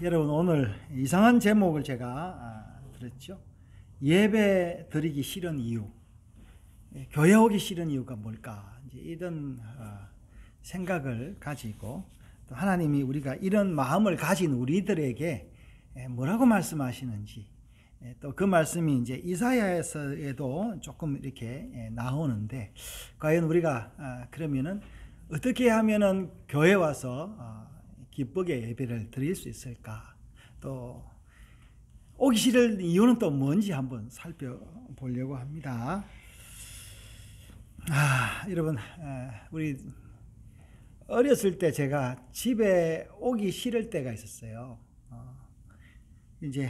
여러분 오늘 이상한 제목을 제가 들었죠. 예배 드리기 싫은 이유, 교회 오기 싫은 이유가 뭘까? 이제 이런 생각을 가지고 또 하나님이 우리가 이런 마음을 가진 우리들에게 뭐라고 말씀하시는지, 또 그 말씀이 이제 이사야에서도 조금 이렇게 나오는데, 과연 우리가 그러면은 어떻게 하면은 교회 와서 기쁘게 예배를 드릴 수 있을까? 또 오기 싫은 이유는 또 뭔지 한번 살펴보려고 합니다. 여러분, 우리 어렸을 때 제가 집에 오기 싫을 때가 있었어요. 이제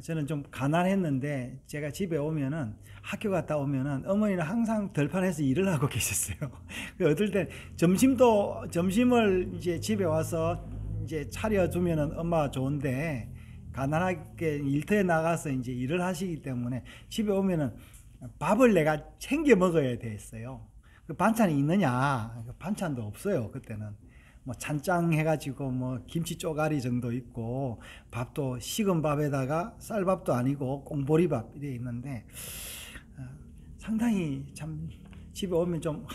저는 좀 가난했는데 제가 집에 오면은, 학교 갔다 오면은 어머니는 항상 들판에서 일을 하고 계셨어요. 어떨 때 점심을 이제 집에 와서 이제 차려주면은 엄마가 좋은데, 가난하게 일터에 나가서 이제 일을 하시기 때문에 집에 오면은 밥을 내가 챙겨 먹어야 됐어요. 그 반찬이 있느냐? 반찬도 없어요, 그때는. 뭐 찬장 해가지고 뭐 김치 쪼가리 정도 있고, 밥도 식은 밥에다가 쌀밥도 아니고 꽁보리밥 이래 있는데, 상당히 참 집에 오면 좀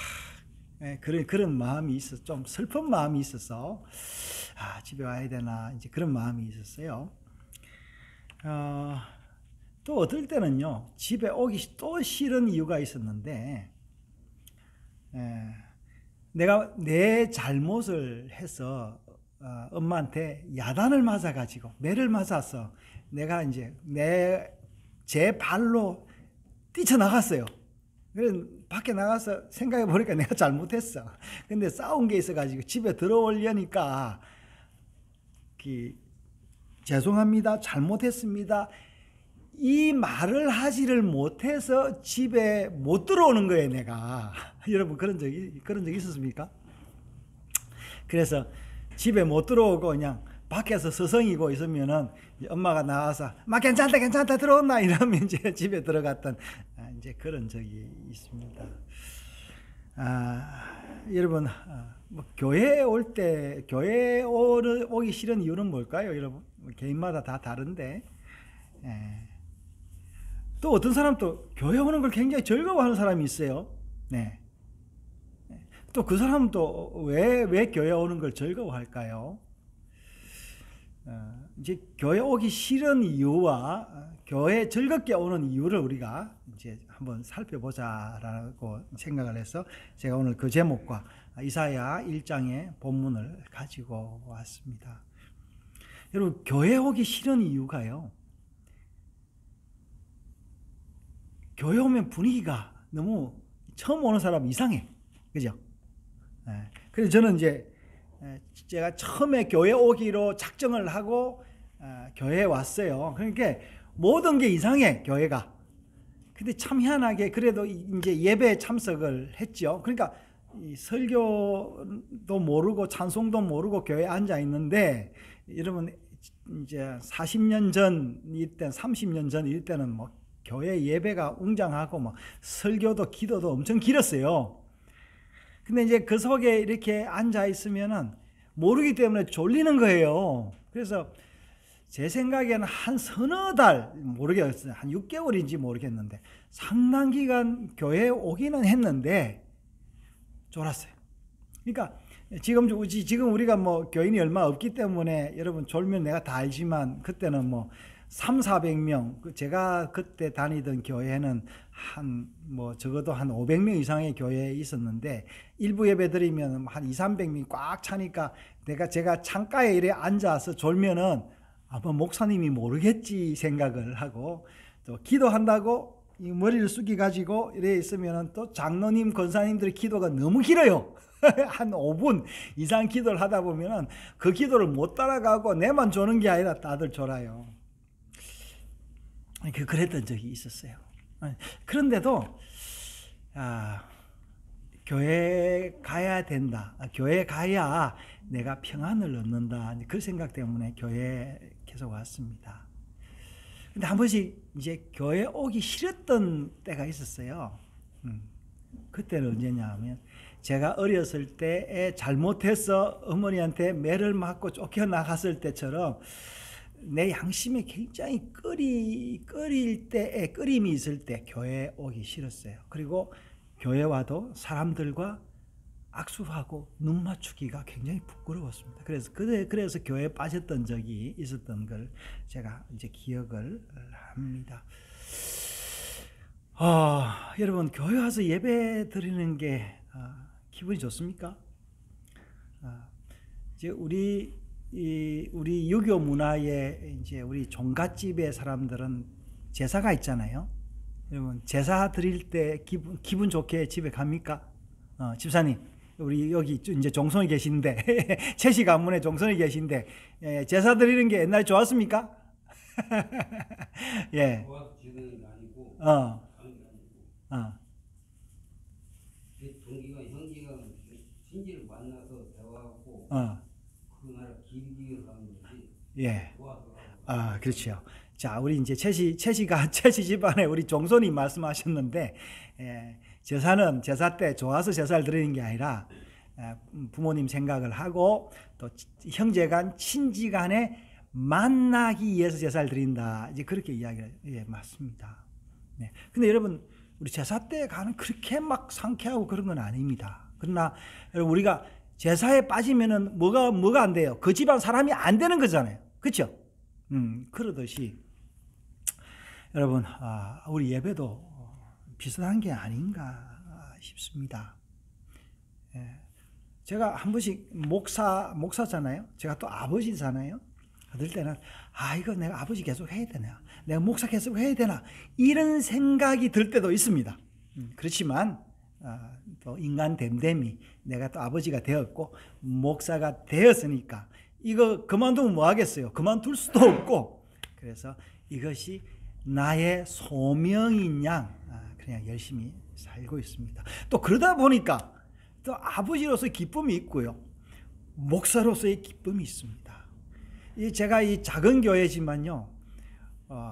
그런 마음이 있어, 좀 슬픈 마음이 있어서 집에 와야 되나, 이제 그런 마음이 있었어요. 또 어떨 때는요, 집에 오기 또 싫은 이유가 있었는데, 내가 내 잘못을 해서 엄마한테 야단을 맞아가지고, 매를 맞아서 내가 이제 제 발로 뛰쳐나갔어요. 그래서 밖에 나가서 생각해 보니까 내가 잘못했어. 근데 싸운 게 있어가지고 집에 들어오려니까 죄송합니다, 잘못했습니다, 이 말을 하지를 못해서 집에 못 들어오는 거예요, 내가. 여러분 그런 적 있었습니까? 그래서 집에 못 들어오고 그냥 밖에서 서성이고 있으면은 엄마가 나와서 막 괜찮다 들어온나 이러면 이제 집에 들어갔던 이제 그런 적이 있습니다. 여러분, 뭐 교회 오기 싫은 이유는 뭘까요, 여러분? 개인마다 다 다른데, 또 어떤 사람도 교회 오는 걸 굉장히 즐거워하는 사람이 있어요. 네. 또 그 사람은 또 왜 교회 오는 걸 즐거워할까요? 이제 교회 오기 싫은 이유와 교회 즐겁게 오는 이유를 우리가 이제 한번 살펴보자라고 생각을 해서 제가 오늘 그 제목과 이사야 1장의 본문을 가지고 왔습니다. 여러분, 교회 오기 싫은 이유가요, 교회 오면 분위기가 너무 처음 오는 사람 이상해. 그죠? 그래서 저는 이제 제가 처음에 교회 오기로 작정을 하고 교회에 왔어요. 그러니까 모든 게 이상해, 교회가. 근데 참 희한하게 그래도 이제 예배에 참석을 했죠. 그러니까 설교도 모르고 찬송도 모르고 교회에 앉아 있는데, 여러분 이제 40년 전 이때, 30년 전 이때는 뭐 교회 예배가 웅장하고 뭐 설교도 기도도 엄청 길었어요. 근데 이제 그 속에 이렇게 앉아 있으면은 모르기 때문에 졸리는 거예요. 그래서 제 생각에는 한 서너 달, 모르겠어요, 한 6개월인지 모르겠는데 상당 기간 교회에 오기는 했는데 졸았어요. 그러니까 지금 우리가 뭐 교인이 얼마 없기 때문에 여러분 졸면 내가 다 알지만, 그때는 뭐 300~400명, 제가 그때 다니던 교회는 적어도 한 500명 이상의 교회에 있었는데, 일부 예배 드리면 한 200~300명이 꽉 차니까 제가 창가에 이래 앉아서 졸면은 아마 목사님이 모르겠지 생각을 하고, 또 기도한다고 이 머리를 숙여 가지고 이래 있으면은 또 장로님, 권사님들의 기도가 너무 길어요. 한 5분 이상 기도를 하다 보면은 그 기도를 못 따라가고 내만 조는 게 아니라 다들 졸아요. 그랬던 적이 있었어요. 그런데도 교회 가야 된다, 교회 가야 내가 평안을 얻는다, 그 생각 때문에 교회에 계속 왔습니다. 근데 한 번씩 이제 교회 오기 싫었던 때가 있었어요. 그때는 언제냐 하면, 제가 어렸을 때에 잘못해서 어머니한테 매를 맞고 쫓겨나갔을 때처럼 내 양심에 굉장히 끓일 때에 끓임이 있을 때 교회에 오기 싫었어요. 그리고 교회 와도 사람들과 악수하고 눈 맞추기가 굉장히 부끄러웠습니다. 그래서 교회에 빠졌던 적이 있었던 걸 제가 이제 기억을 합니다. 여러분, 교회 와서 예배 드리는 게 기분이 좋습니까? 이제 우리 유교 문화에 이제 우리 종갓집의 사람들은 제사가 있잖아요. 여러분, 제사 드릴 때 기분 좋게 집에 갑니까? 집사님, 우리 여기 이제 종손이 계신데 채시 가문에 종손이 계신데 제사 드리는 게 옛날에 좋았습니까? 예. 좋아서 지내는 게 아니고 동기가 형제가 친지를 만나서 대화하고 그 나라 길기 위해서 하는 거지. 예. 좋아서 그렇죠. 자, 우리 이제 채시 집안에 우리 종손이 말씀하셨는데, 제사 때 좋아서 제사를 드리는 게 아니라, 부모님 생각을 하고, 또 형제간, 친지간에 만나기 위해서 제사를 드린다. 이제 그렇게 이야기를, 맞습니다. 네. 근데 여러분, 우리 제사 때 가는 그렇게 막 상쾌하고 그런 건 아닙니다. 그러나, 여러분, 우리가 제사에 빠지면은 뭐가 안 돼요? 그 집안 사람이 안 되는 거잖아요. 그렇죠? 그러듯이, 여러분, 우리 예배도 비슷한 게 아닌가 싶습니다. 제가 한 번씩 목사잖아요. 제가 또 아버지잖아요. 그럴 때는 이거 내가 아버지 계속 해야 되나, 내가 목사 계속 해야 되나, 이런 생각이 들 때도 있습니다. 그렇지만 또 인간 됨됨이 내가 또 아버지가 되었고 목사가 되었으니까 이거 그만두면 뭐 하겠어요? 그만둘 수도 없고, 그래서 이것이 나의 소명인 양 그냥 열심히 살고 있습니다. 또 그러다 보니까 또 아버지로서의 기쁨이 있고요, 목사로서의 기쁨이 있습니다. 제가 이 작은 교회지만요,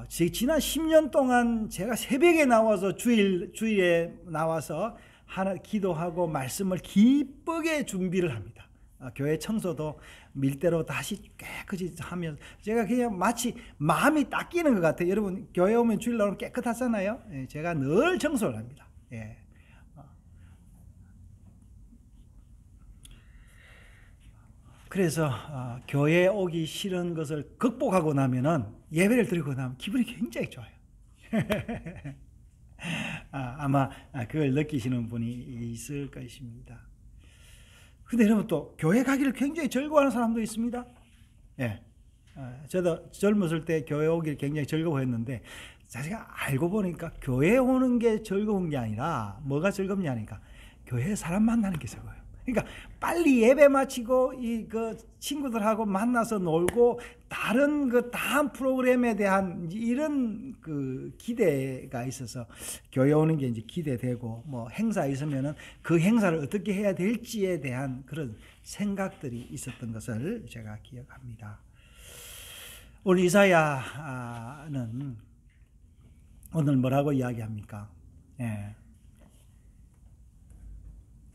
지난 10년 동안 제가 새벽에 나와서 주일에 나와서 기도하고 말씀을 기쁘게 준비를 합니다. 교회 청소도 밀대로 다시 깨끗이 하면서 제가 그냥 마치 마음이 닦이는 것 같아요. 여러분, 교회 오면 주일 나오면 깨끗하잖아요. 제가 늘 청소를 합니다. 그래서 교회에 오기 싫은 것을 극복하고 나면은 예배를 드리고 나면 기분이 굉장히 좋아요. 아마 그걸 느끼시는 분이 있을 것입니다. 근데 여러분, 또 교회 가기를 굉장히 즐거워하는 사람도 있습니다. 저도 젊었을 때 교회 오기를 굉장히 즐거워했는데, 제가 알고 보니까 교회 오는 게 즐거운 게 아니라 뭐가 즐겁냐 하니까 교회에 사람 만나는 게 즐거워요. 그러니까 빨리 예배 마치고 그 친구들하고 만나서 놀고 다른 다음 프로그램에 대한 이런 그 기대가 있어서 교회 오는 게 이제 기대되고, 뭐 행사 있으면은 그 행사를 어떻게 해야 될지에 대한 그런 생각들이 있었던 것을 제가 기억합니다. 오늘 이사야는 오늘 뭐라고 이야기합니까?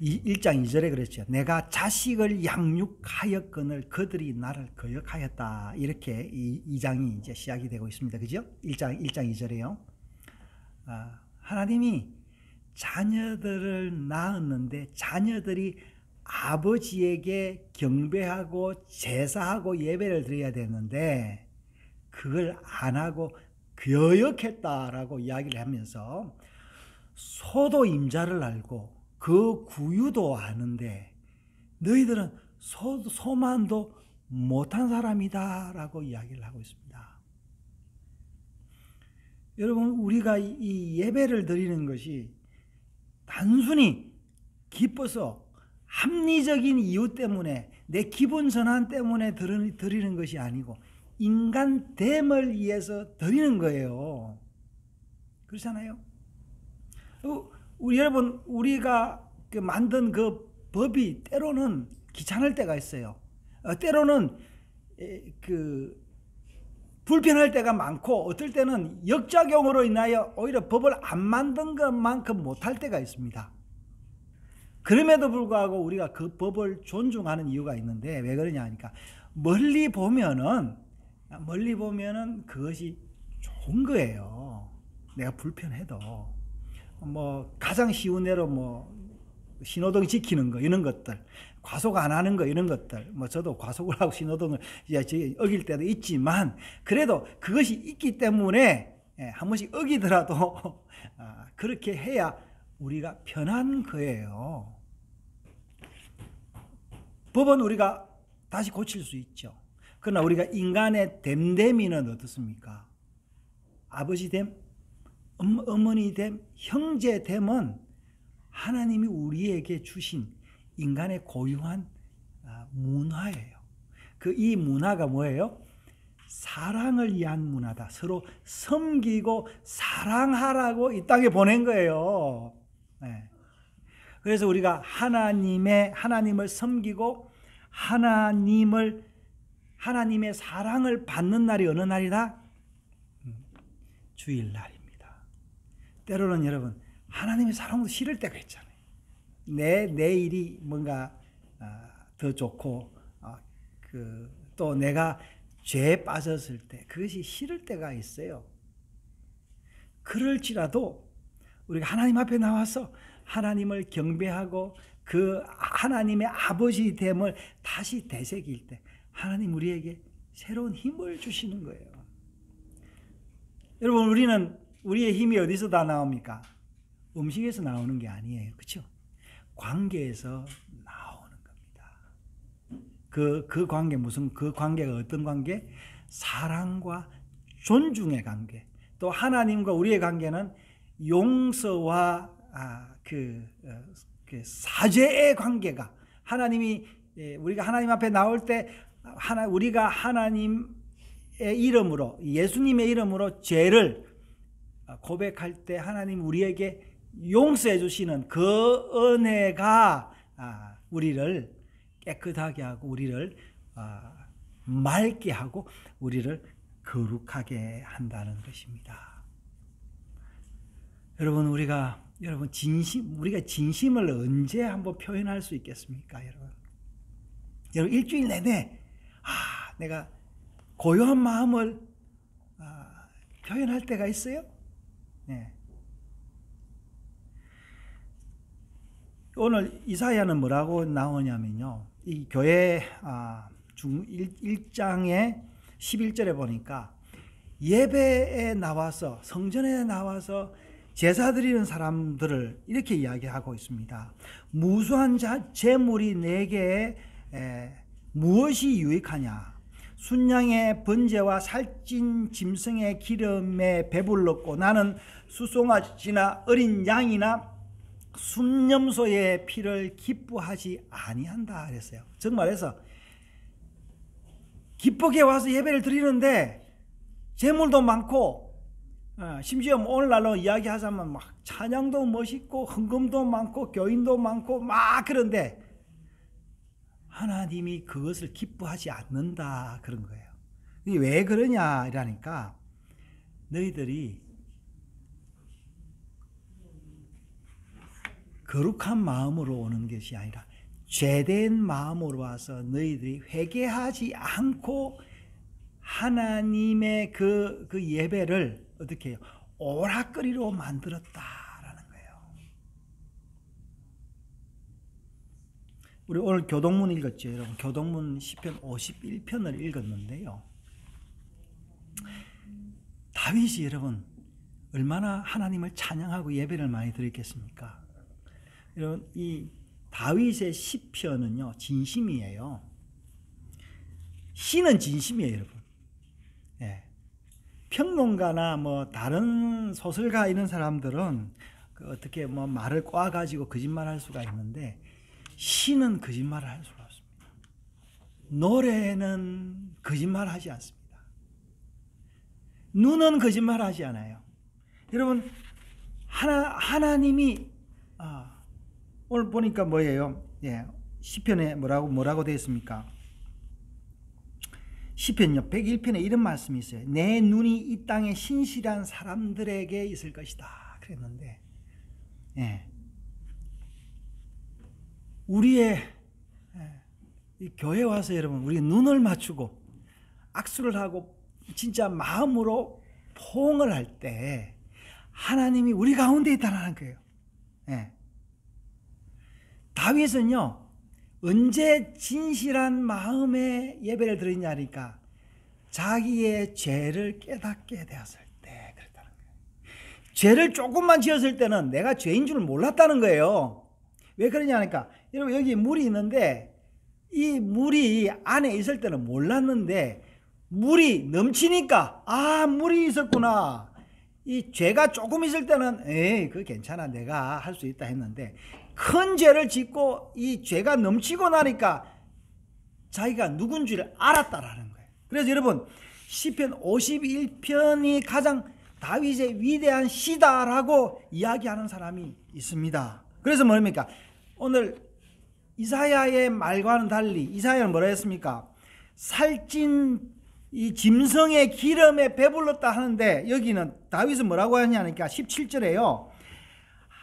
1장 2절에 그랬죠. 내가 자식을 양육하였거늘 그들이 나를 거역하였다. 이렇게 2장이 이제 시작이 되고 있습니다. 그죠? 1장 2절에요. 하나님이 자녀들을 낳았는데 자녀들이 아버지에게 경배하고 제사하고 예배를 드려야 되는데 그걸 안 하고 거역했다라고 이야기를 하면서 소도 임자를 알고 그 구유도 아는데 너희들은 소만도 못한 사람이다 라고 이야기를 하고 있습니다. 여러분, 우리가 이 예배를 드리는 것이 단순히 기뻐서 합리적인 이유 때문에 내 기분 전환 때문에 드리는 것이 아니고 인간됨을 위해서 드리는 거예요. 그렇잖아요? 여러분, 우리가 만든 그 법이 때로는 귀찮을 때가 있어요. 때로는 불편할 때가 많고, 어떨 때는 역작용으로 인하여 오히려 법을 안 만든 것만큼 못할 때가 있습니다. 그럼에도 불구하고 우리가 그 법을 존중하는 이유가 있는데 왜 그러냐 하니까 멀리 보면은 그것이 좋은 거예요. 내가 불편해도 뭐 가장 쉬운 예로 뭐 신호등 지키는 거 이런 것들, 과속 안 하는 거 이런 것들, 뭐 저도 과속을 하고 신호등을 이제 어길 때도 있지만 그래도 그것이 있기 때문에 한 번씩 어기더라도 그렇게 해야 우리가 편한 거예요. 법은 우리가 다시 고칠 수 있죠. 그러나 우리가 인간의 됨됨이는 어떻습니까? 아버지 됨, 어머니 됨, 형제 됨은 하나님이 우리에게 주신 인간의 고유한 문화예요. 이 문화가 뭐예요? 사랑을 위한 문화다. 서로 섬기고 사랑하라고 이 땅에 보낸 거예요. 네. 그래서 우리가 하나님을 섬기고 하나님의 사랑을 받는 날이 어느 날이다? 주일날입니다. 때로는 여러분 하나님의 사랑도 싫을 때가 있잖아요. 내 일이 뭔가 더 좋고 또 내가 죄에 빠졌을 때 그것이 싫을 때가 있어요. 그럴지라도 우리가 하나님 앞에 나와서 하나님을 경배하고 그 하나님의 아버지 됨을 다시 되새길 때 하나님 우리에게 새로운 힘을 주시는 거예요. 여러분 우리의 힘이 어디서 다 나옵니까? 음식에서 나오는 게 아니에요. 그렇죠? 관계에서 나오는 겁니다. 그 관계 그 관계가 어떤 관계? 사랑과 존중의 관계. 또 하나님과 우리의 관계는 용서와 사죄의 관계가 우리가 하나님 앞에 나올 때 우리가 하나님의 이름으로 예수님의 이름으로 죄를 고백할 때 하나님 우리에게 용서해 주시는 그 은혜가 우리를 깨끗하게 하고 우리를 맑게 하고 우리를 거룩하게 한다는 것입니다. 여러분 우리가 진심을 언제 한번 표현할 수 있겠습니까, 여러분? 여러분 일주일 내내 내가 고요한 마음을 표현할 때가 있어요. 네. 오늘 이사야는 뭐라고 나오냐면요. 이 교회 1장의 11절에 보니까 예배에 나와서 성전에 나와서 제사 드리는 사람들을 이렇게 이야기하고 있습니다. 무수한 제물이 내게 무엇이 유익하냐? 순양의 번제와 살찐 짐승의 기름에 배불렀고 나는 수송아지나 어린 양이나 순념소의 피를 기뻐하지 아니한다 그랬어요. 정말해서 기쁘게 와서 예배를 드리는데 제물도 많고 심지어 오늘날로 이야기하자면 막 찬양도 멋있고 헌금도 많고 교인도 많고 막 그런데 하나님이 그것을 기뻐하지 않는다 그런 거예요. 이게 왜 그러냐 이러니까 너희들이 거룩한 마음으로 오는 것이 아니라 죄된 마음으로 와서 너희들이 회개하지 않고 하나님의 그 예배를 어떻게 해요? 오락거리로 만들었다라는 거예요. 우리 오늘 교동문 읽었죠, 여러분. 교동문 시편 51편을 읽었는데요. 다윗이 여러분 얼마나 하나님을 찬양하고 예배를 많이 드렸겠습니까? 여러분 이 다윗의 시편은요 진심이에요. 시는 진심이에요, 여러분. 예. 평론가나 뭐 다른 소설가 이런 사람들은 어떻게 뭐 말을 꼬아가지고 거짓말할 수가 있는데 시는 거짓말을 할 수가 없습니다. 노래는 거짓말하지 않습니다. 눈은 거짓말하지 않아요. 여러분 하나님이 오늘 보니까 뭐예요? 예, 시편에 뭐라고 되어 있습니까? 시편요 101편에 이런 말씀이 있어요. 내 눈이 이 땅에 신실한 사람들에게 있을 것이다 그랬는데, 예. 우리의 이 교회 와서 여러분 우리 눈을 맞추고 악수를 하고 진짜 마음으로 포옹을 할 때 하나님이 우리 가운데 있다는 거예요. 예. 다윗은요 언제 진실한 마음의 예배를 드리냐니까 자기의 죄를 깨닫게 되었을 때 그랬다는 거예요. 죄를 조금만 지었을 때는 내가 죄인 줄 몰랐다는 거예요. 왜 그러냐니까 여러분 여기 물이 있는데 이 물이 안에 있을 때는 몰랐는데 물이 넘치니까 물이 있었구나. 이 죄가 조금 있을 때는 그거 괜찮아 내가 할 수 있다 했는데 큰 죄를 짓고 이 죄가 넘치고 나니까 자기가 누군 줄 알았다라는 거예요. 그래서 여러분 시편 51편이 가장 다윗의 위대한 시다라고 이야기하는 사람이 있습니다. 그래서 뭡니까? 오늘 이사야의 말과는 달리 이사야는 뭐라 했습니까? 살찐 이 짐승의 기름에 배불렀다 하는데 여기는 다윗은 뭐라고 하냐니까 17절에요.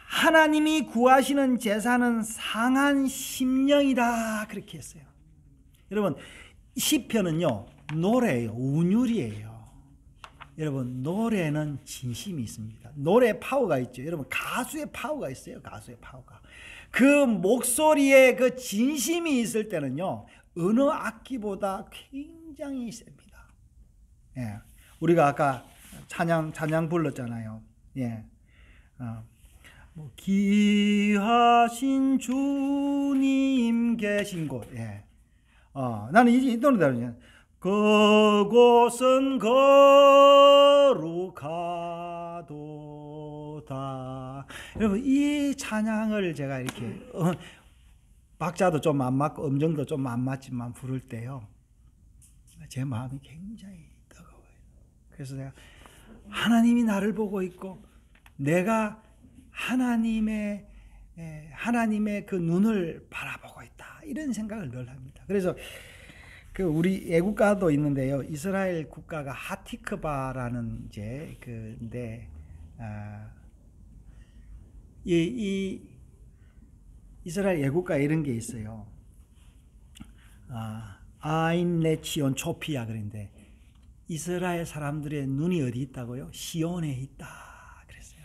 하나님이 구하시는 제사는 상한 심령이다 그렇게 했어요. 여러분 시편은요 노래예요. 운율이에요. 여러분 노래는 진심이 있습니다. 노래 파워가 있죠. 여러분 가수의 파워가 있어요. 가수의 파워가. 그 목소리에 그 진심이 있을 때는요 어느 악기보다 굉장히 셉니다. 예, 우리가 아까 찬양 불렀잖아요. 예, 귀하신 주님 계신 곳. 예, 나는 이 노래 다르냐. 그곳은 거룩하도다. 여러분 이 찬양을 제가 이렇게 박자도 좀 안 맞고 음정도 좀 안 맞지만 부를 때요 제 마음이 굉장히 뜨거워요. 그래서 내가 하나님이 나를 보고 있고 내가 하나님의 그 눈을 바라보고 있다 이런 생각을 늘 합니다. 그래서 그 우리 애국가도 있는데요. 이스라엘 국가가 하티크바라는 이제 그인데 이 이스라엘 애국가 이런 게 있어요. 아인레 치온 초피아 그런데 이스라엘 사람들의 눈이 어디 있다고요? 시온에 있다 그랬어요.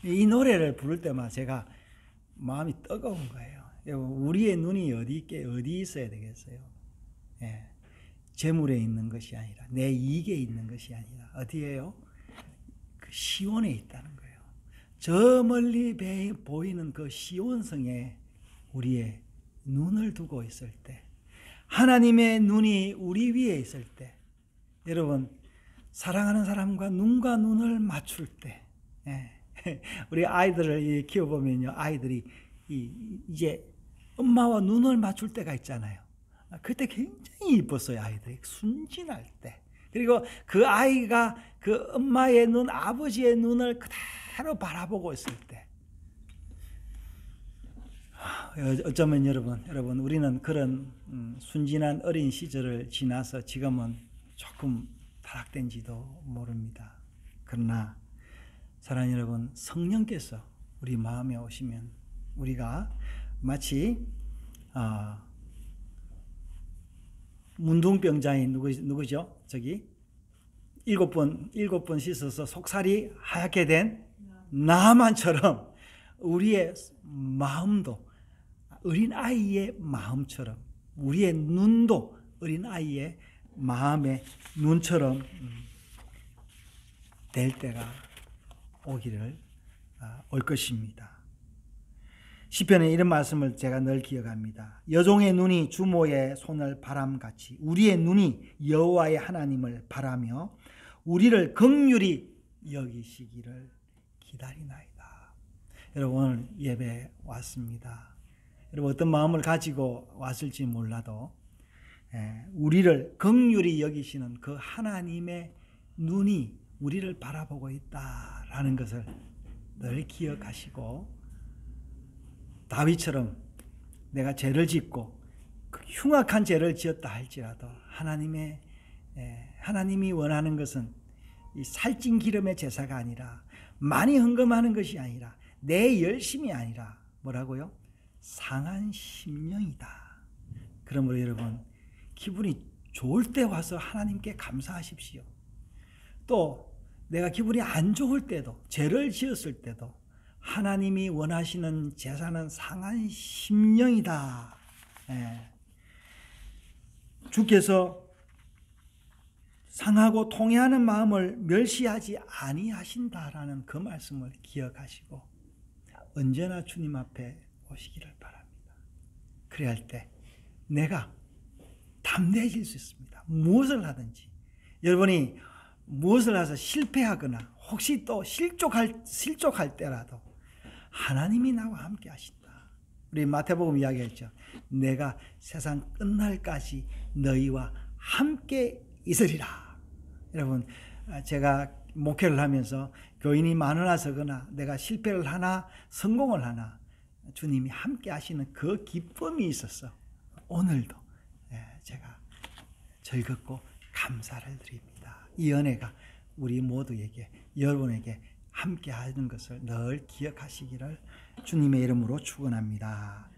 이 노래를 부를 때마다 제가 마음이 뜨거운 거예요. 우리의 눈이 어디 있어야 되겠어요? 예, 재물에 있는 것이 아니라 내 이익에 있는 것이 아니라 어디에요? 그 시온에 있다는 거예요. 저 멀리 보이는 그 시온성에 우리의 눈을 두고 있을 때 하나님의 눈이 우리 위에 있을 때 여러분 사랑하는 사람과 눈과 눈을 맞출 때 우리 아이들을 키워보면요 아이들이 이제 엄마와 눈을 맞출 때가 있잖아요. 그때 굉장히 이뻤어요. 아이들이 순진할 때 그리고 그 아이가 그 엄마의 눈 아버지의 눈을 그대로 바라보고 있을 때 어쩌면 여러분 우리는 그런 순진한 어린 시절을 지나서 지금은 조금 타락된지도 모릅니다. 그러나 사랑하는 여러분 성령께서 우리 마음에 오시면 우리가 마치 문둥병자인 누구죠? 저기 일곱 번 씻어서 속살이 하얗게 된 나만처럼 우리의 마음도 어린아이의 마음처럼 우리의 눈도 어린아이의 마음의 눈처럼 될 때가 올 것입니다. 시편에 이런 말씀을 제가 늘 기억합니다. 여종의 눈이 주모의 손을 바람같이 우리의 눈이 여호와의 하나님을 바라며 우리를 긍휼히 여기시기를 기다리나이다. 여러분 오늘 예배 왔습니다. 여러분 어떤 마음을 가지고 왔을지 몰라도 우리를 긍휼히 여기시는 그 하나님의 눈이 우리를 바라보고 있다라는 것을 늘 기억하시고 다윗처럼 내가 죄를 짓고 흉악한 죄를 지었다 할지라도 하나님이 원하는 것은 이 살찐 기름의 제사가 아니라 많이 헌금하는 것이 아니라 내 열심이 아니라 뭐라고요? 상한 심령이다. 그러므로 여러분, 기분이 좋을 때 와서 하나님께 감사하십시오. 또 내가 기분이 안 좋을 때도, 죄를 지었을 때도 하나님이 원하시는 제사는 상한 심령이다. 주께서 상하고 통회하는 마음을 멸시하지 아니하신다라는 그 말씀을 기억하시고 언제나 주님 앞에 오시기를 바랍니다. 그래야 할 때 내가 담대해질 수 있습니다. 무엇을 하든지. 여러분이 무엇을 해서 실패하거나 혹시 또 실족할 때라도 하나님이 나와 함께 하신다. 우리 마태복음 이야기했죠. 내가 세상 끝날까지 너희와 함께 있으리라. 여러분, 제가 목회를 하면서 교인이 많아서거나 내가 실패를 하나 성공을 하나 주님이 함께 하시는 그 기쁨이 있어서 오늘도 제가 즐겁고 감사를 드립니다. 이 은혜가 우리 모두에게, 여러분에게 함께 하는 것을 늘 기억하시기를 주님의 이름으로 축원합니다.